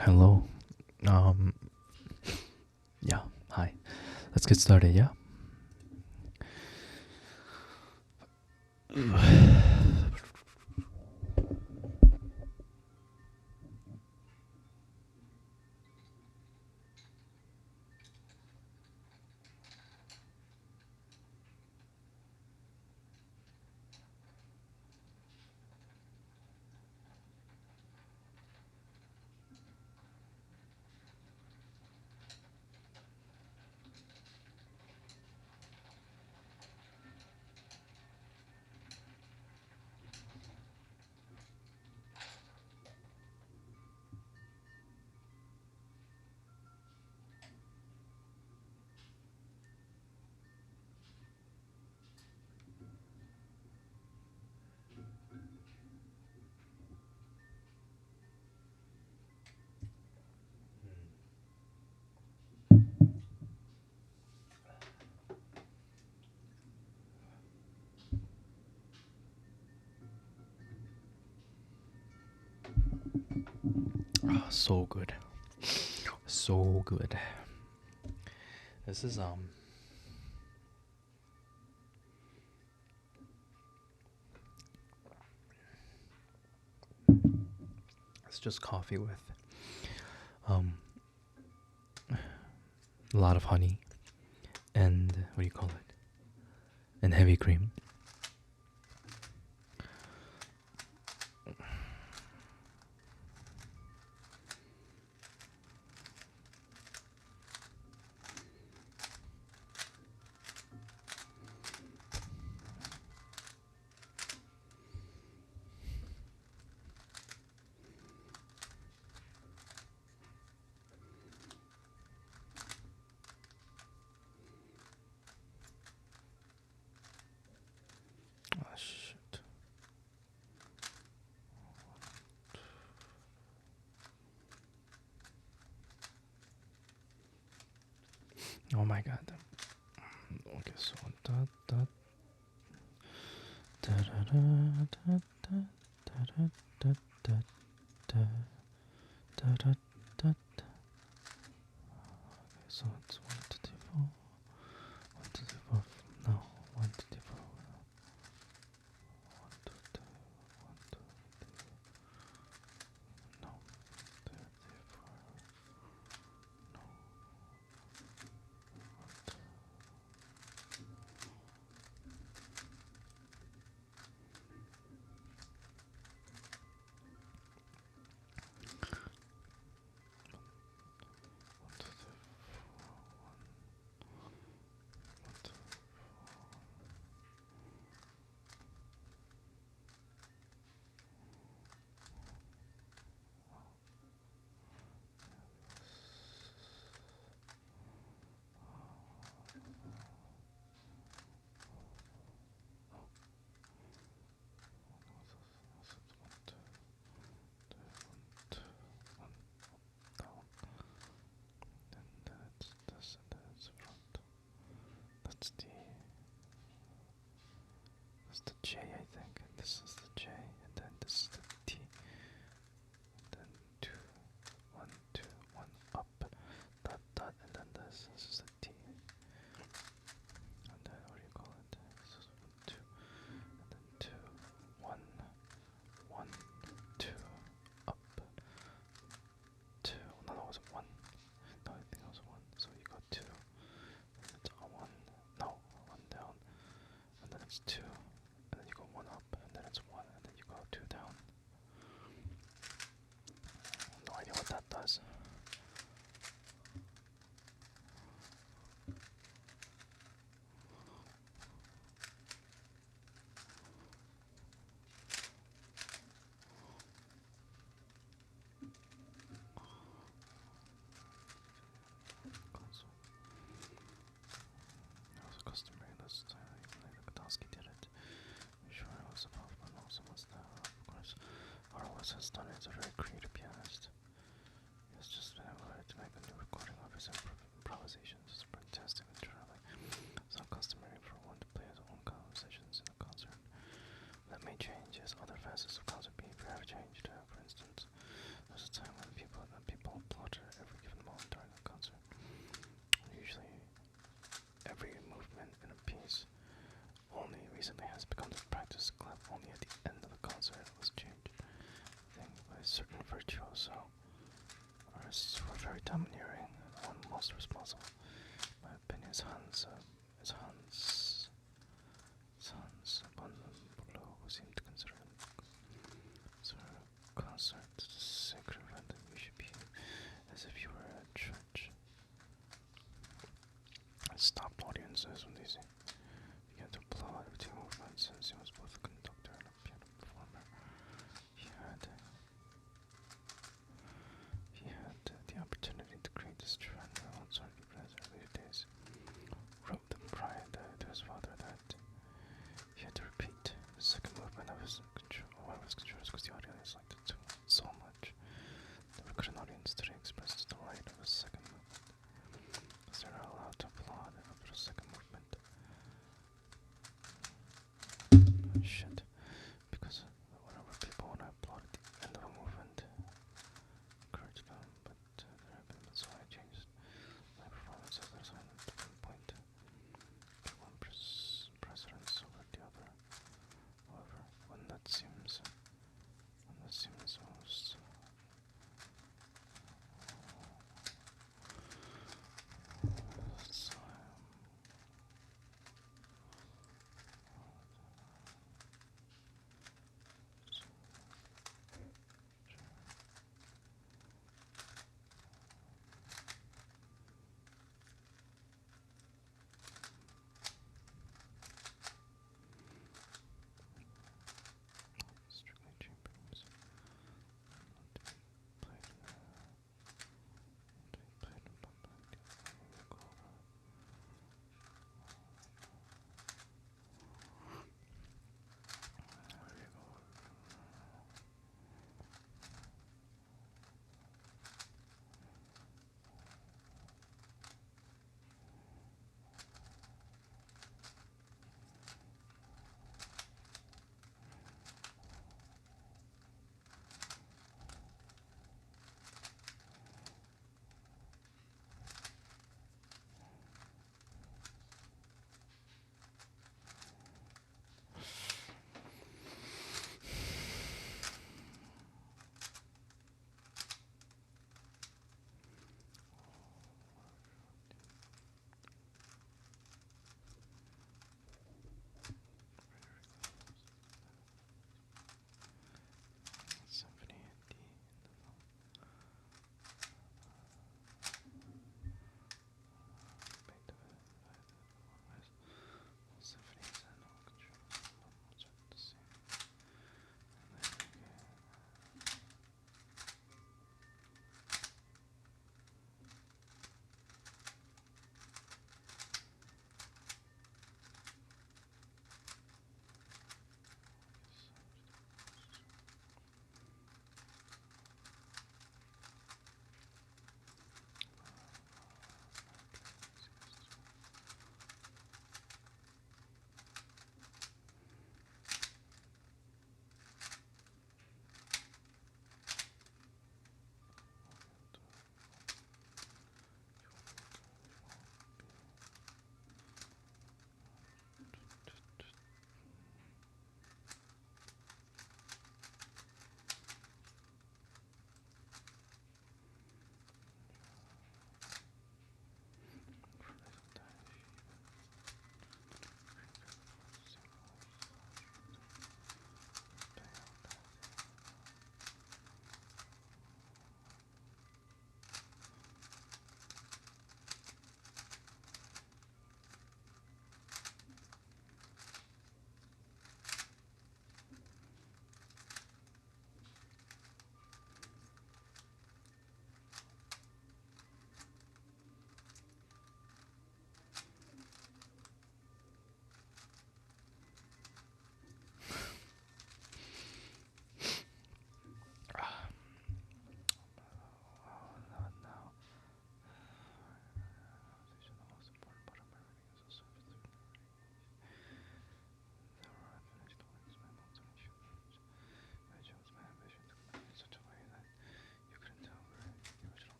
Hello. Um, yeah, hi. Let's get started, yeah? So good. So good. This is it's just coffee with um a lot of honey and what do you call it? And heavy cream. Oh shit. Oh my god. Okay, so da da da da da da da da da da da da da da da. Okay, so it's 1 to 4. 1 to 4. No, 1 to 4. 1 to 2. 1 to no. 34. No. Then it's this and then it's front. That's the J, I think. This is the J, and then this is the T. And then 2, 1, 2, 1 up, dot dot, and then this is the T. And then what do you call it? This is 1, 2, and then 2, 1, 1, 2, up, 2. No, that was 1. No, I think it was 1. So you got 2. And it's a 1. No, 1 down. And then it's 2. And then you go 1 up. And then it's 1. And then you go 2 down. No idea what that does. Console. That was a customary list. Even like Kutowski did it. I'm sure I was above, but also was there. Of course, Horowitz has done it. He's a very creative pianist. He has just been able to make a new recording of his improvisations. It's fantastic and truly. It's not customary for one to play his own compositions in a concert. That may change as other facets of concert behavior have changed. For instance, there's a time when people practice clap only at the end of the concert was changed. I think by a certain virtuoso. Artists were very domineering, the one most responsible. My opinion is Hans von Bülow, who seemed to consider sort of concert a sacred event that we should behave as if you were at church. I stopped audiences when they began to applaud every two movements, since he was both a conductor and a piano performer. He had the opportunity to create this trend when Mozart, even in his earlier days, wrote the pride to his father that he had to repeat the second movement of one of his concertos because the audience liked it so much. Never could an audience today express its delight of the second movement, because they're not allowed to applaud after the second movement. Shit. Because whatever people when I applaud at the end of a movement, encourage them, but there have been, so I changed my performance at this point. One precedence over the other. However, when that seems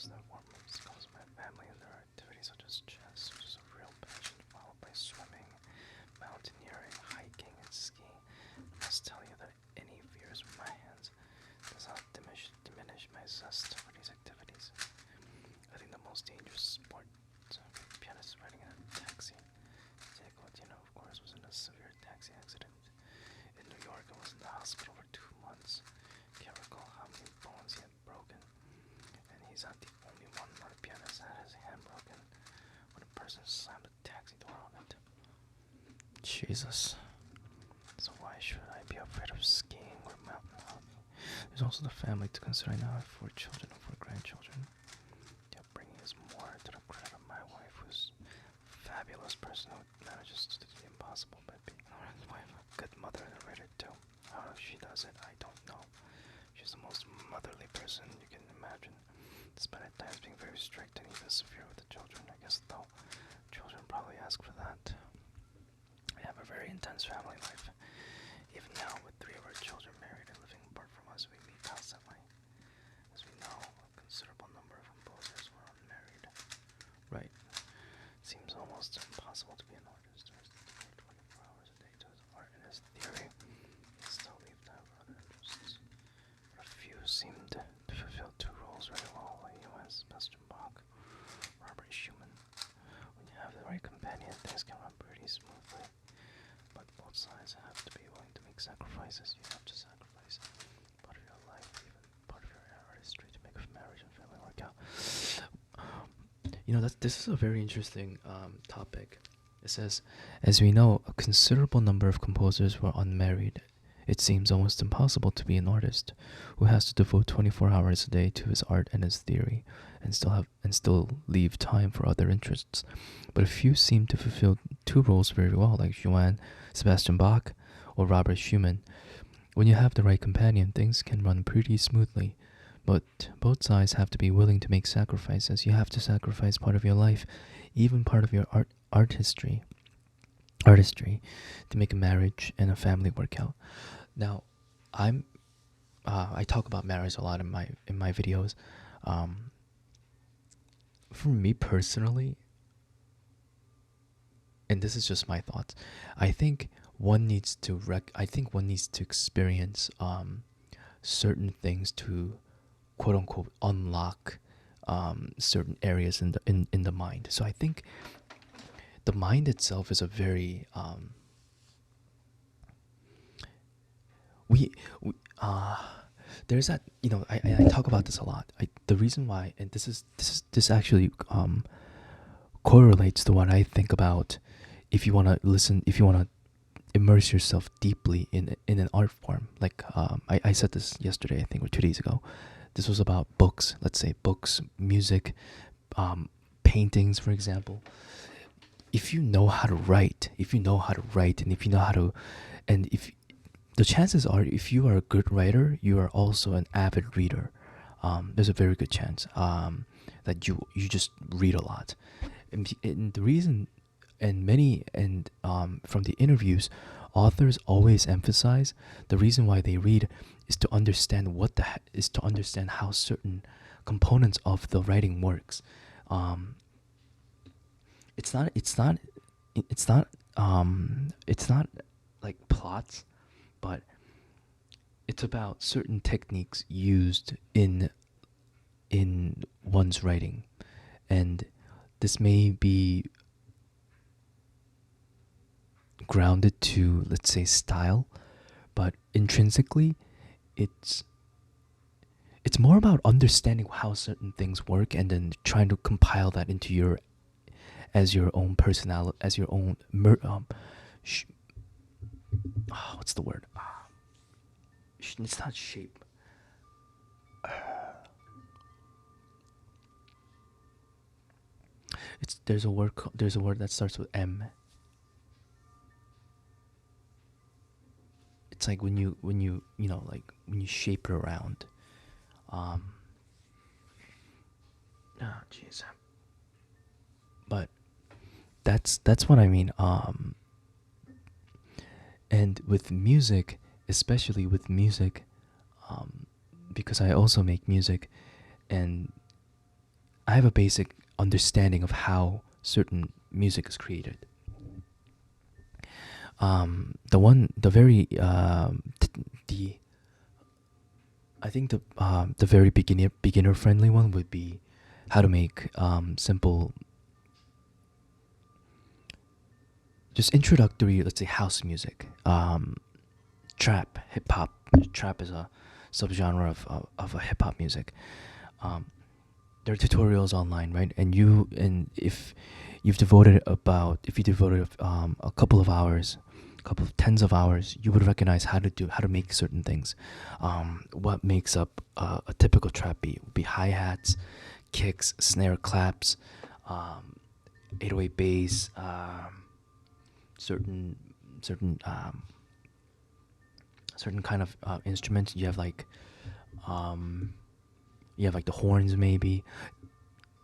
interest that warms comes my family and their activities such as chess, which is a real passion, followed by swimming, mountaineering, hiking, and skiing. I must tell you that any fears with my hands does not diminish my zest for these activities. I think the most dangerous sport for pianists riding in a taxi. Diego Latino, of course, was in a severe taxi accident. In New York, I was in the hospital for 2 months. Can't recall how many bones he had broken. And he's not the only one. Not a pianist had his hand broken when a person slammed a taxi door on it. Jesus. So why should I be afraid of skiing or mountain hopping? There's also the family to consider. I now have 4 children and 4 grandchildren. The upbringing is more to the credit of my wife, who's a fabulous person who manages to do the impossible by being a wife, a good mother and a writer too. How she does it, I don't know. She's the most motherly person you can imagine, despite at times being very strict and even severe with the children. I guess though, children probably ask for that. We have a very intense family life. Even now, with 3 of our children married and living apart from us, we meet constantly. As we know, a considerable number of composers were unmarried. Right. Seems almost impossible to be an artist who has to devote 24 hours a day to his art and his theory. He still leave time for other interests. But a few seemed to fulfill 2 roles very well, like Johann Sebastian Bach, Robert Schumann. When you have the right companion, things can run pretty smoothly. But both sides have to be willing to make sacrifices. You have to sacrifice part of your life, even part of your artistry, to make a marriage and family work out. This is a very interesting topic. It says, as we know, a considerable number of composers were unmarried. It seems almost impossible to be an artist who has to devote 24 hours a day to his art and his theory, and still leave time for other interests. But a few seem to fulfill 2 roles very well, like Johann Sebastian Bach or Robert Schumann. When you have the right companion, things can run pretty smoothly. But both sides have to be willing to make sacrifices. You have to sacrifice part of your life, even part of your artistry, to make a marriage and a family work out. Now, I talk about marriage a lot in my videos. For me personally, and this is just my thoughts, I think one needs to experience certain things to quote unquote unlock certain areas in the mind. So I think the mind itself is a very there's that, I talk about this a lot. The reason why, and this actually correlates to what I think about. If you want to immerse yourself deeply in an art form, like I said this yesterday, I think, or 2 days ago. This was about books. Let's say books, music, paintings, for example. If you know how to write, and if you know how to, and if the chances are, if you are a good writer, you are also an avid reader. There's a very good chance that you just read a lot. And the reason, and from the interviews, authors always emphasize the reason why they read is to understand how certain components of the writing works. It's not like plots, but it's about certain techniques used in one's writing, and this may be grounded to, let's say, style, but intrinsically it's more about understanding how certain things work and then trying to compile that into your own personality, as your own what's the word? It's not shape. There's a word that starts with M. It's like when you shape it around. Jeez. But that's what I mean. And with music, especially with music, because I also make music, and I have a basic understanding of how certain music is created. The one, the very, the I think the very beginner friendly one would be how to make simple, just introductory, let's say house music, trap, hip hop. Trap is a subgenre of a hip hop music. Um, there are tutorials online, right? And if if you devoted a couple of hours, a couple of tens of hours, you would recognize how to make certain things. What makes up a typical trap beat would be hi hats, kicks, snare claps, um, 808 bass, certain certain certain kind of instruments. Um, you have like the horns, maybe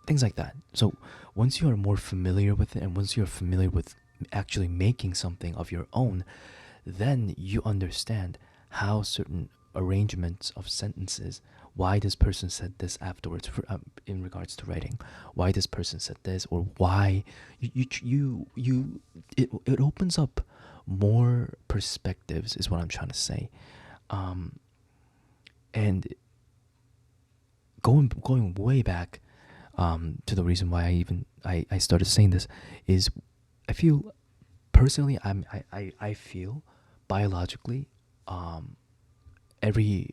things like that. So once you are more familiar with it, and once you're familiar with actually making something of your own, then you understand how certain arrangements of sentences, why this person said this afterwards in regards to writing, why this person said this, or why it opens up more perspectives is what I'm trying to say. um, and going way back, to the reason why I started saying this is, I feel personally, I feel biologically, um, every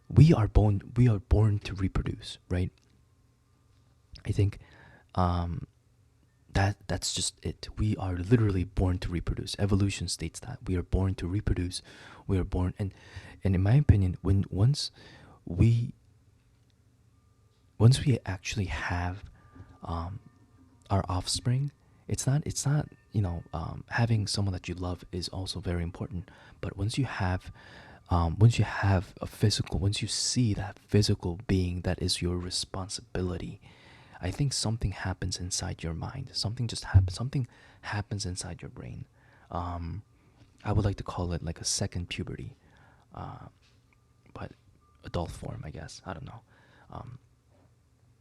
we are born to reproduce, right? I think, um, that's just it. We are literally born to reproduce. Evolution states that we are born to reproduce. We are born, and in my opinion, when we once we actually have, um, our offspring, it's not having someone that you love is also very important. But once you have a physical, once you see that physical being that is your responsibility, I think something happens inside your mind. Something happens inside your brain. um, I would like to call it like a second puberty, uh, but adult form, I guess. I don't know. um,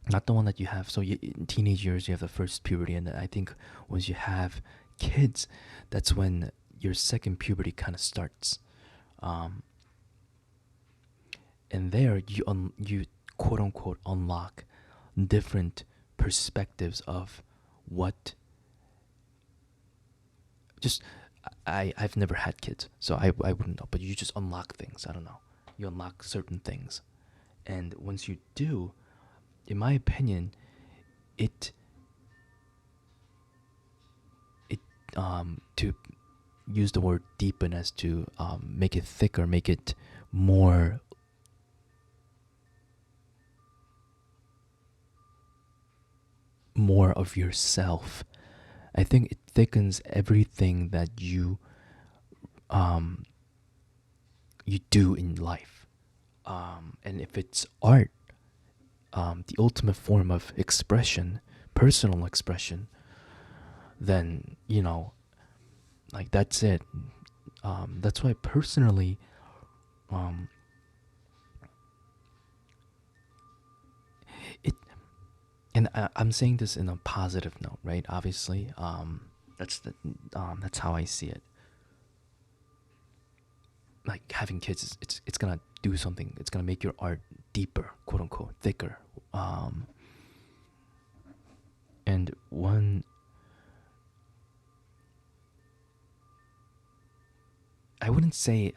Not the one that you have. So in teenage years, you have the first puberty, and then I think once you have kids, that's when your second puberty kind of starts. Um, and there you quote unquote unlock different perspectives of what just I've never had kids, so I wouldn't know. But you just unlock things. I don't know. You unlock certain things, and once you do, in my opinion, it it to use the word deepen as to, make it thicker, make it more more of yourself. I think it thickens everything that um you do in life. And if it's art, the ultimate form of expression, personal expression, then like that's it. That's why personally, um, it and I'm saying this in a positive note, right? Obviously, that's how I see it. Like having kids, it's gonna do something. It's gonna make your art deeper, quote unquote, thicker. And one, I wouldn't say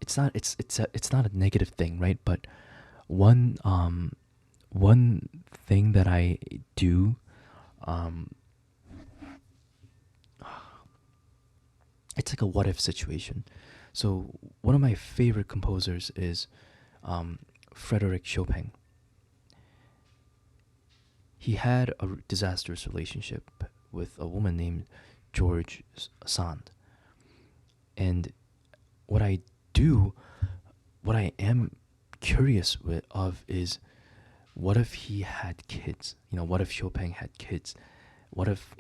it's not a negative thing, right? But one one thing that I do, um it's like a what if situation. So one of my favorite composers is, Frederick Chopin. He had a disastrous relationship with a woman named George Sand. And what I do, what I am curious of is, what if he had kids? What if Chopin had kids? What if,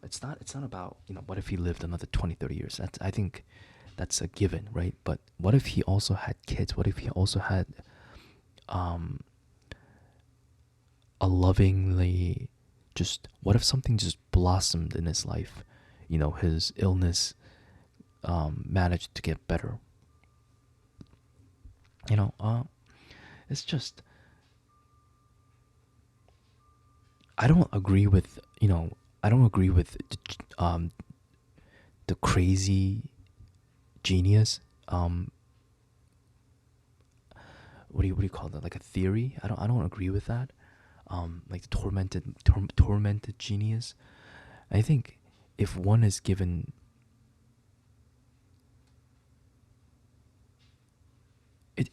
it's not about, what if he lived another 20, 30 years? I think that's a given, right? But what if he also had kids? What if he also had um a lovingly, just what if something just blossomed in his life? You know, his illness managed to get better. You know, it's just, I don't agree with, you know, I don't agree with the crazy genius. What do you call that? Like a theory? I don't agree with that. Like the tormented genius. I think if one is given, it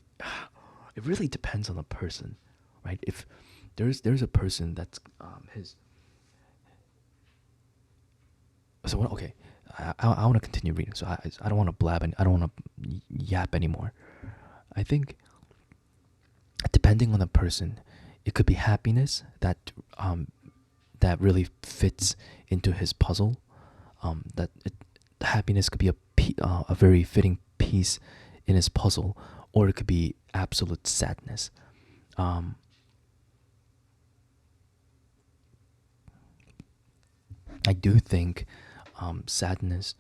it really depends on the person, right? If there's a person that's his, so okay, I want to continue reading, so I don't want to blab and I don't want to yap anymore. I think depending on the person, it could be happiness that really fits into his puzzle. Happiness could be a very fitting piece in his puzzle, or it could be absolute sadness. Um, I do think sadness,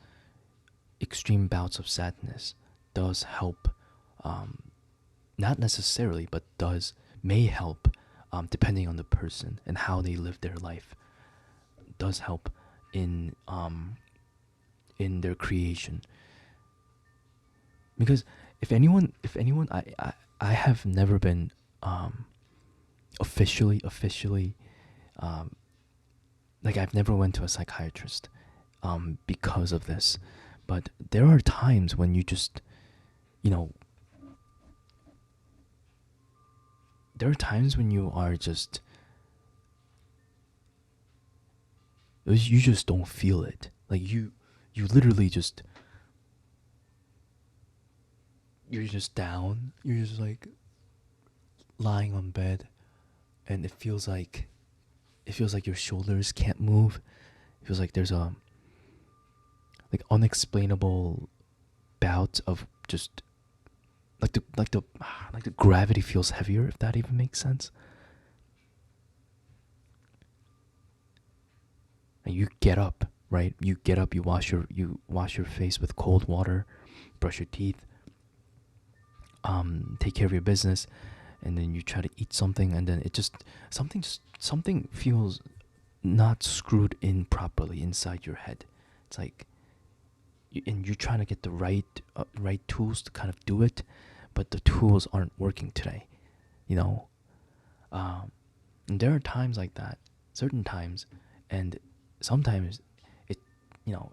extreme bouts of sadness, does help. Not necessarily, but may help, depending on the person and how they live their life. Does help in in their creation. Because if anyone, I have never been officially, um, like I've never went to a psychiatrist because of this, but there are times when you just, you know, there are times when you are just, you just don't feel it. Like you literally just, you're just down. You're just like lying on bed, and it feels like your shoulders can't move. It feels like there's a like unexplainable bout of just like the gravity feels heavier, if that even makes sense. And you get up, right? You get up, you wash your face with cold water, brush your teeth, take care of your business, and then you try to eat something, and then it just something feels not screwed in properly inside your head. It's like, and you're trying to get the right tools to kind of do it, but the tools aren't working today. You know, and there are times like that, certain times, and sometimes it, you know,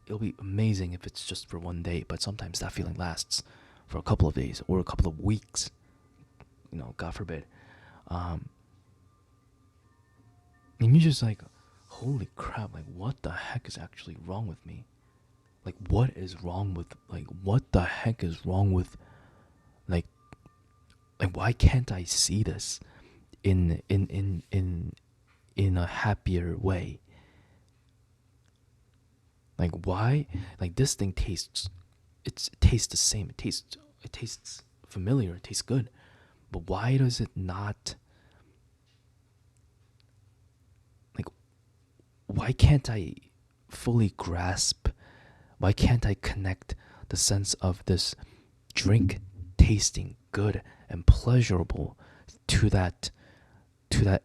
it'll be amazing if it's just for one day, but sometimes that feeling lasts for a couple of days or a couple of weeks. You know, God forbid. Um, and you're just like, holy crap! Like, what the heck is actually wrong with me? Like, what the heck is wrong with, like like why can't I see this in a happier way? Like, why, like this thing tastes, it tastes the same. It tastes familiar, it tastes good. But why does it not, like, why can't I fully grasp, why can't I connect the sense of this drink tasting good and pleasurable to that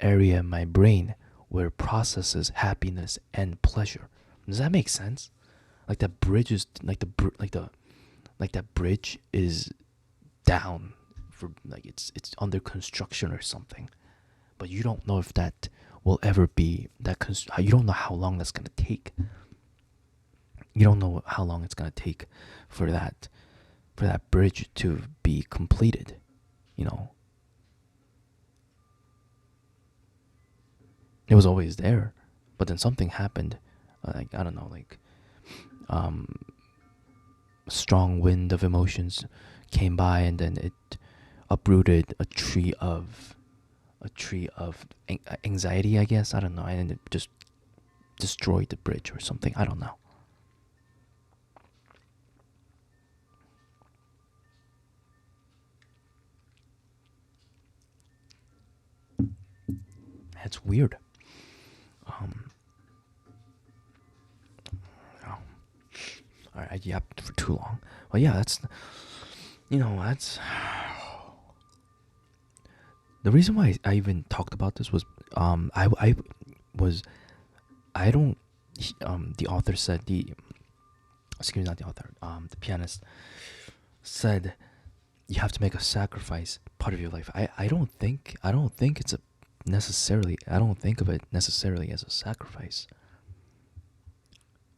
area in my brain where it processes happiness and pleasure? Does that make sense? Like that bridge is like that bridge is down for, like, it's under construction or something, but you don't know if that will ever be you don't know how long that's going to take. You don't know how long it's going to take for that bridge to be completed, you know. It was always there, but then something happened, like, I don't know, like, um a strong wind of emotions came by, and then it uprooted a tree of anxiety, I guess. I don't know, and it just destroyed the bridge or something. I don't know. It's weird. Um, oh, all right, I yapped for too long. Well, yeah, that's the reason why I even talked about this was I was I don't the author said the excuse me, not the author, the pianist said you have to make a sacrifice part of your life. I don't think it's a necessarily I don't think of it necessarily as a sacrifice.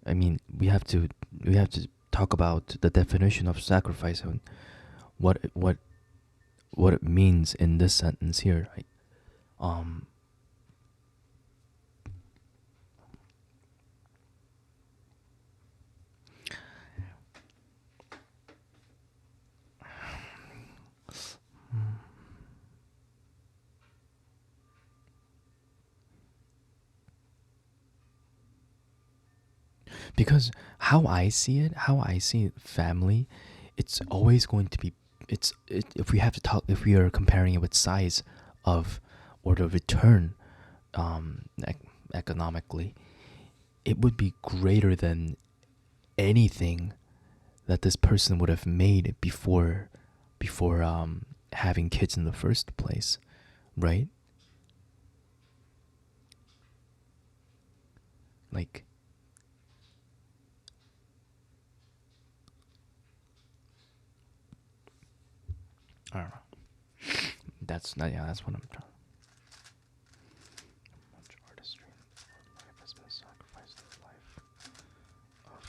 I mean, we have to talk about the definition of sacrifice and what what what it means in this sentence here. Um because how I see family, it's always going to be if we have to talk if we are comparing it with size of or the return economically, it would be greater than anything that this person would have made before having kids in the first place, right? Like I don't know. That's what I'm trying. Much artistry and life has been sacrificed in the life of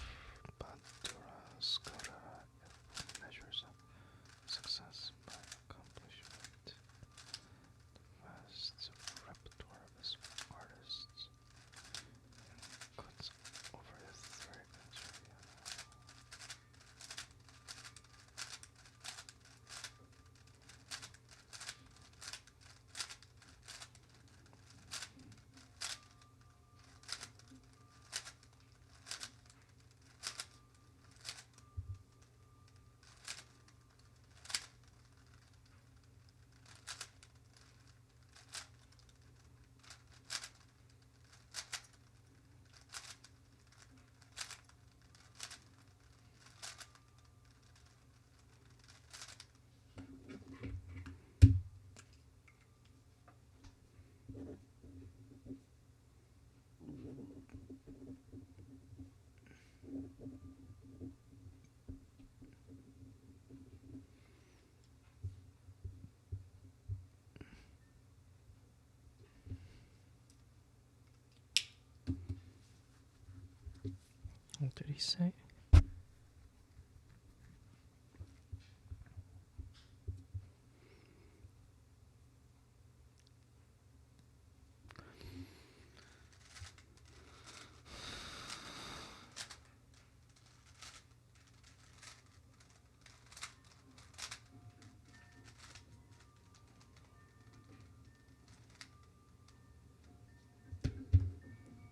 Bandura Skara measures success by accomplishment. Vast repertoire of his artists cuts over the thread. What did he say?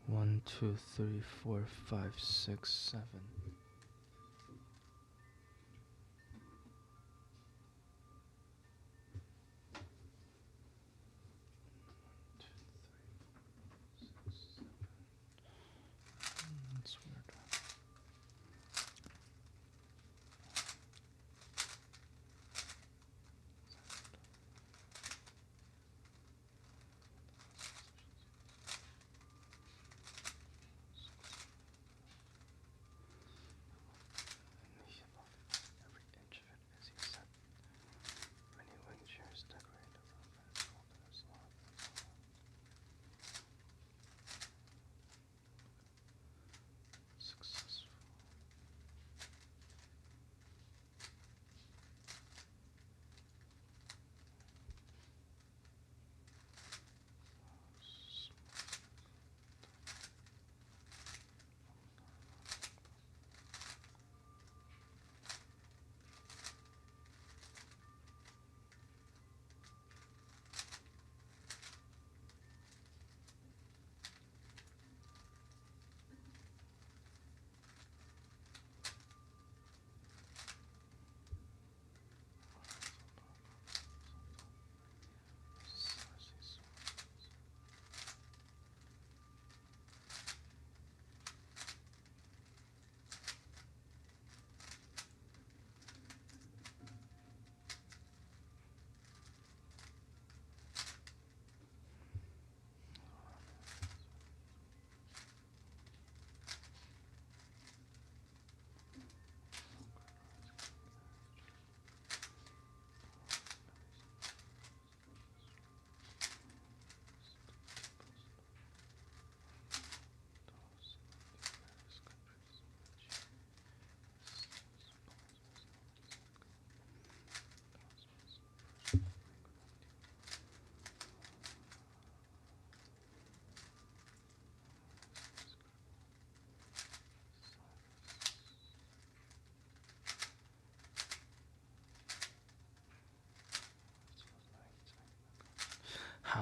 One, two, three, four, five, six, seven. That's weird.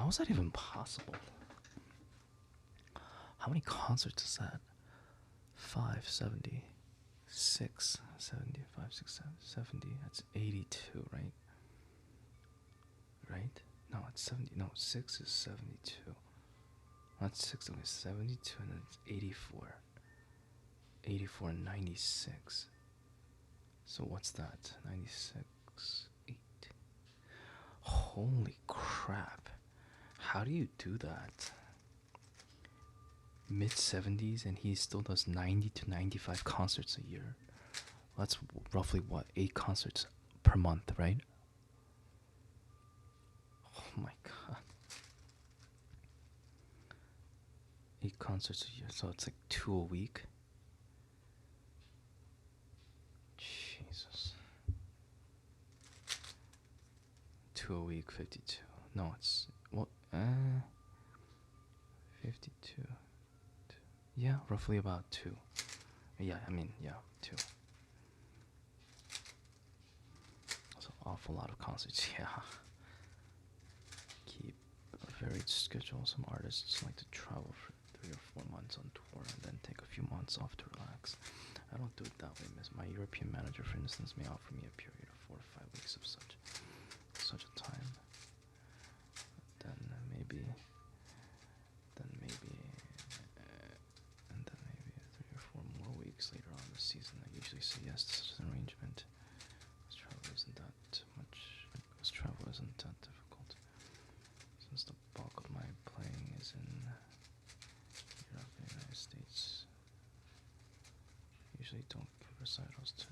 How is that even possible? How many concerts is that? 570, 6, 75, 6, 70. That's 82, right? Right? No, it's 70. No, 6 is 72. That's 6, okay, 72, and then it's 84. 84 and 96. So what's that? 96, 8. Holy crap. How do you do that? Mid 70s, and he still does 90 to 95 concerts a year. That's roughly what? 8 concerts per month, right? Oh my god. 8 concerts a year, so it's like 2 a week. Jesus. 2 a week, 52. No, it's what? 52. Yeah, roughly about 2. Yeah, I mean, yeah, 2. That's an awful lot of concerts, yeah. Keep a varied schedule. Some artists like to travel for 3 or 4 months on tour and then take a few months off to relax. I don't do it that way, miss. My European manager, for instance, may offer me a period of 4 to 5 weeks of such a time. Then maybe, and then maybe 3 or 4 more weeks later on in the season. I usually say yes to such an arrangement. Because travel isn't that difficult. Since the bulk of my playing is in Europe and the United States, I usually don't give recitals to.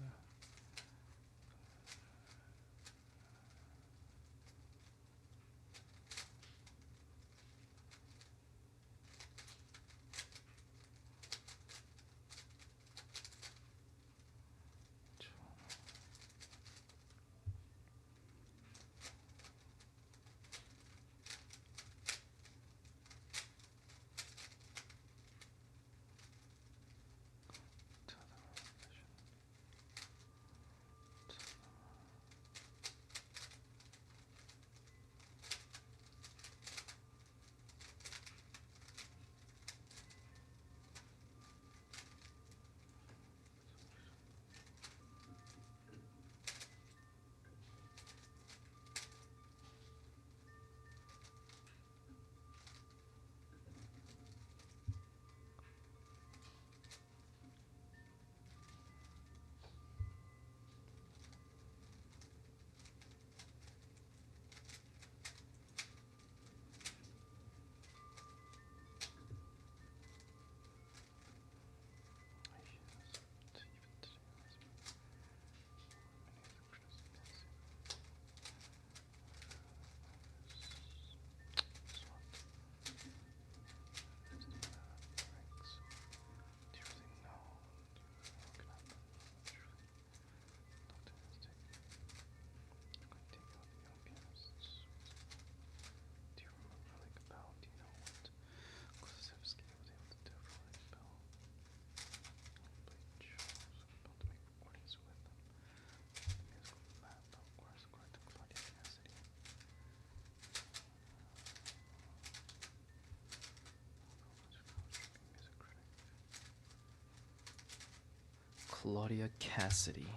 Claudia Cassidy,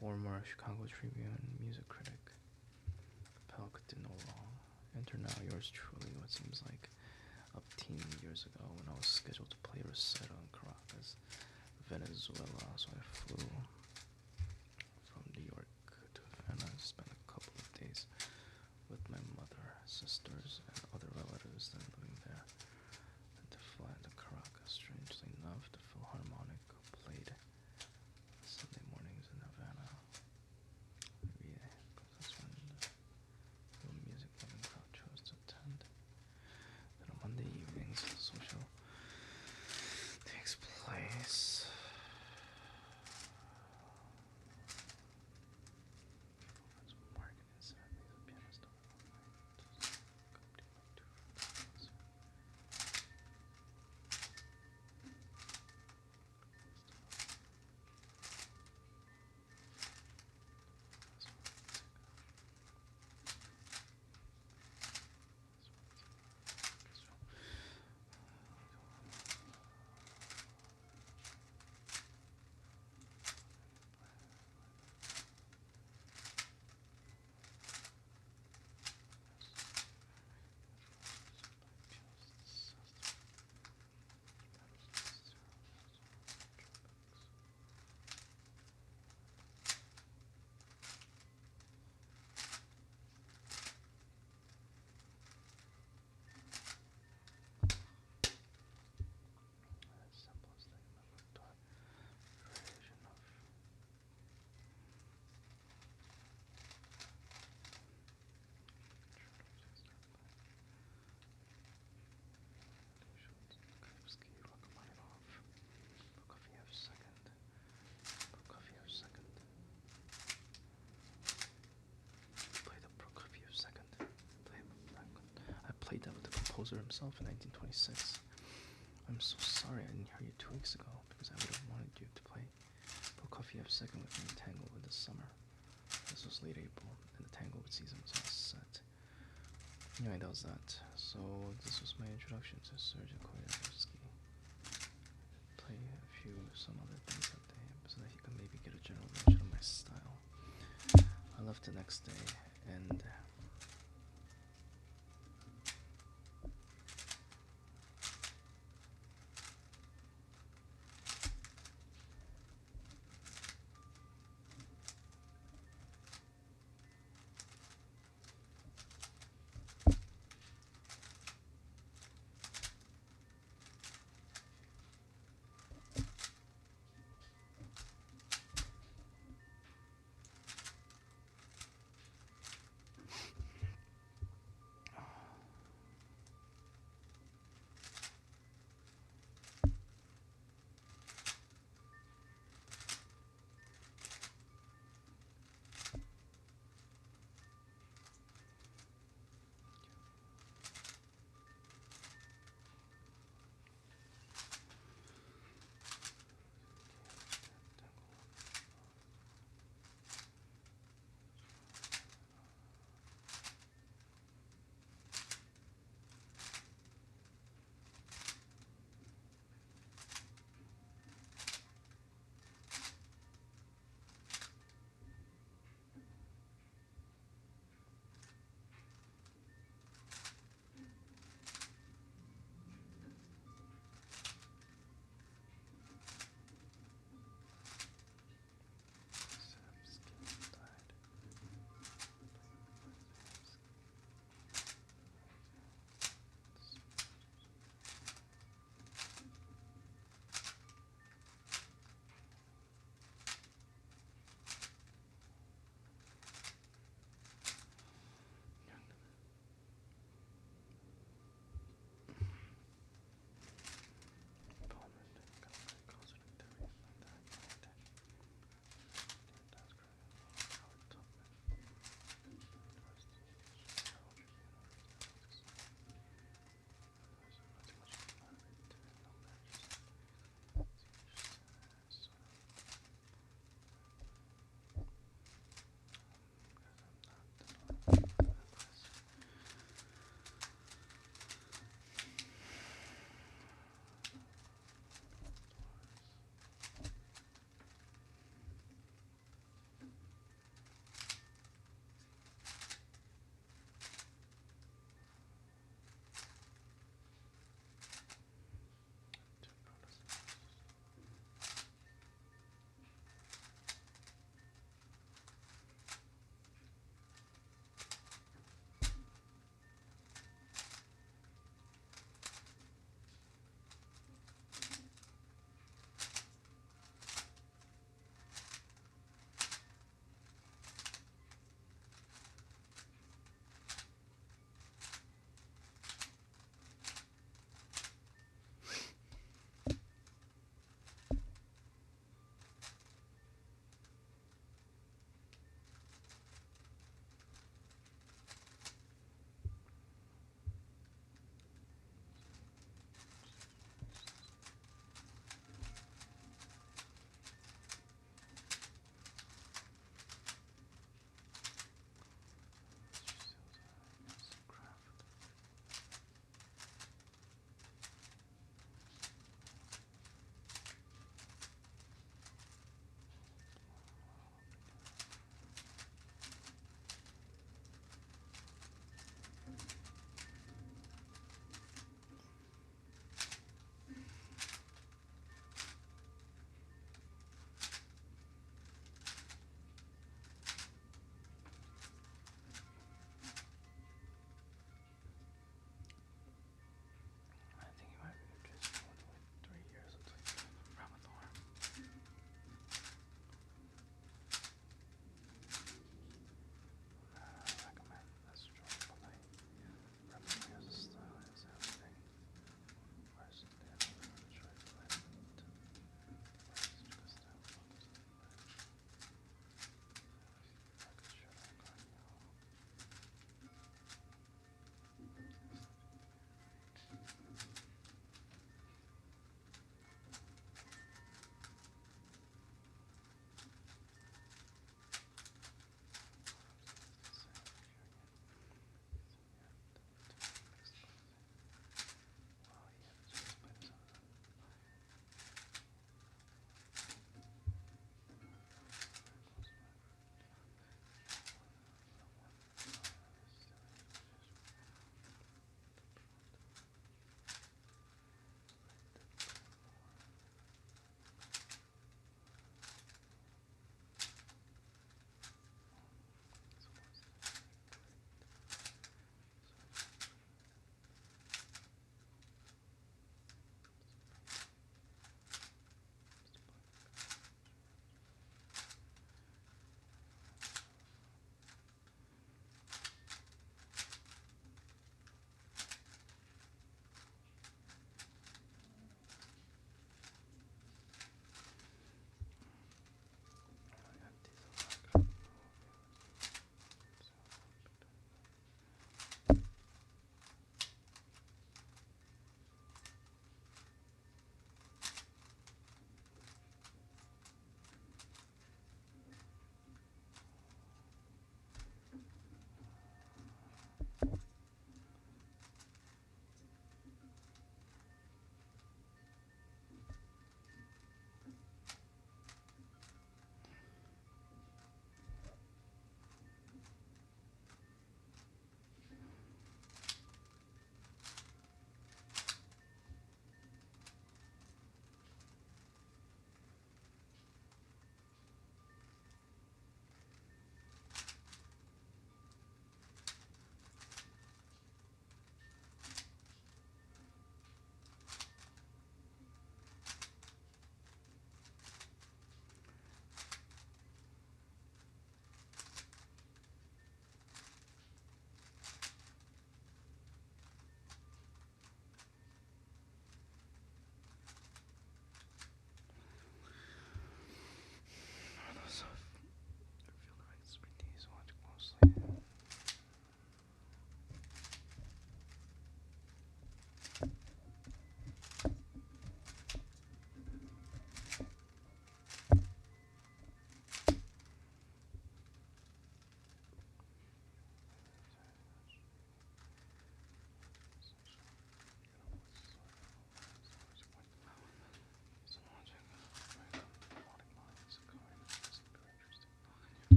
former Chicago Tribune music critic. Pelk did no wrong. Enter now yours truly, what seems like up teen years ago when I was scheduled to play a recital in Caracas, Venezuela. So I flew from New York to Havana to spend a couple of days with my mother, sisters, and other relatives then living there, and to fly to Caracas. Strangely enough, the Philharmonic played Sunday mornings in Havana. Maybe because that's when the music loving crowd chose to attend. Then on Monday evenings, the social takes place. composer himself in 1926. I'm so sorry I didn't hear you 2 weeks ago because I would have wanted you to play Prokofiev's second with me in Tanglewood this summer. This was late April, and the Tanglewood season was all set. Anyway, that was that. So this was my introduction to Sergei Koyarevsky. Play some other things that day so that you can maybe get a general notion of my style. I left the next day, and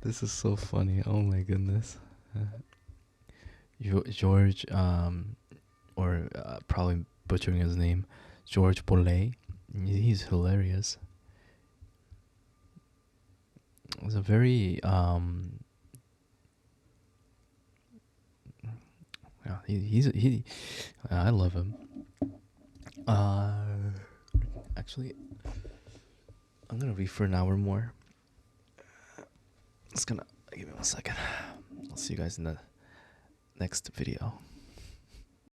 This is so funny. Oh my goodness. George, or probably butchering his name, George Bollé. He's hilarious. It's a very yeah, he I love him. Uh, actually, I'm gonna read for an hour more. It's gonna give me 1 second. I'll see you guys in the next video.